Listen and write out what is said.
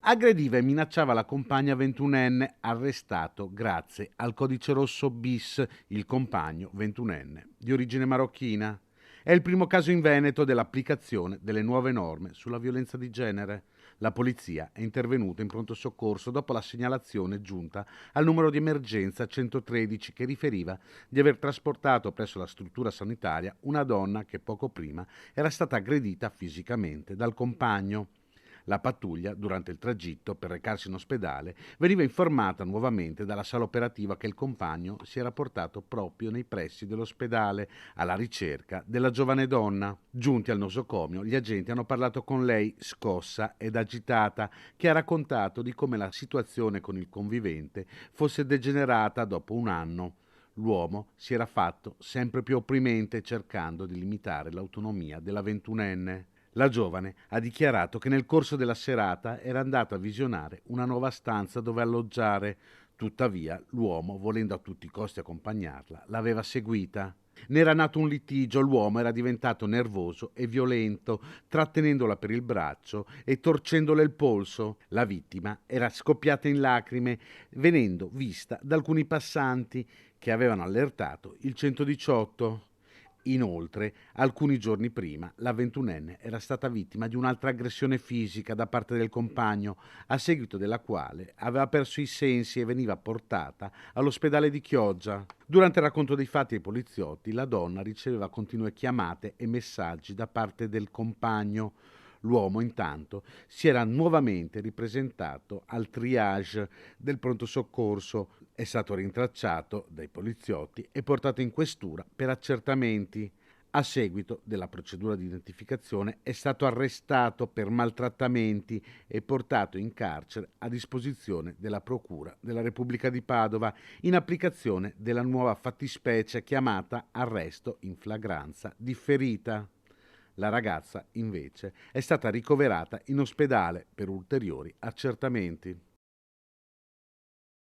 Aggrediva e minacciava la compagna ventunenne, arrestato grazie al codice rosso bis, il compagno ventunenne di origine marocchina. È il primo caso in Veneto dell'applicazione delle nuove norme sulla violenza di genere. La polizia è intervenuta in pronto soccorso dopo la segnalazione giunta al numero di emergenza 113 che riferiva di aver trasportato presso la struttura sanitaria una donna che poco prima era stata aggredita fisicamente dal compagno. La pattuglia, durante il tragitto per recarsi in ospedale, veniva informata nuovamente dalla sala operativa che il compagno si era portato proprio nei pressi dell'ospedale alla ricerca della giovane donna. Giunti al nosocomio, gli agenti hanno parlato con lei, scossa ed agitata, che ha raccontato di come la situazione con il convivente fosse degenerata dopo un anno. L'uomo si era fatto sempre più opprimente cercando di limitare l'autonomia della ventunenne. La giovane ha dichiarato che nel corso della serata era andata a visionare una nuova stanza dove alloggiare. Tuttavia, l'uomo, volendo a tutti i costi accompagnarla, l'aveva seguita. Ne era nato un litigio, l'uomo era diventato nervoso e violento, trattenendola per il braccio e torcendole il polso. La vittima era scoppiata in lacrime, venendo vista da alcuni passanti che avevano allertato il 118. Inoltre, alcuni giorni prima, la ventunenne era stata vittima di un'altra aggressione fisica da parte del compagno, a seguito della quale aveva perso i sensi e veniva portata all'ospedale di Chioggia. Durante il racconto dei fatti ai poliziotti, la donna riceveva continue chiamate e messaggi da parte del compagno. L'uomo, intanto, si era nuovamente ripresentato al triage del pronto soccorso, è stato rintracciato dai poliziotti e portato in questura per accertamenti. A seguito della procedura di identificazione è stato arrestato per maltrattamenti e portato in carcere a disposizione della Procura della Repubblica di Padova in applicazione della nuova fattispecie chiamata arresto in flagranza differita. La ragazza, invece, è stata ricoverata in ospedale per ulteriori accertamenti.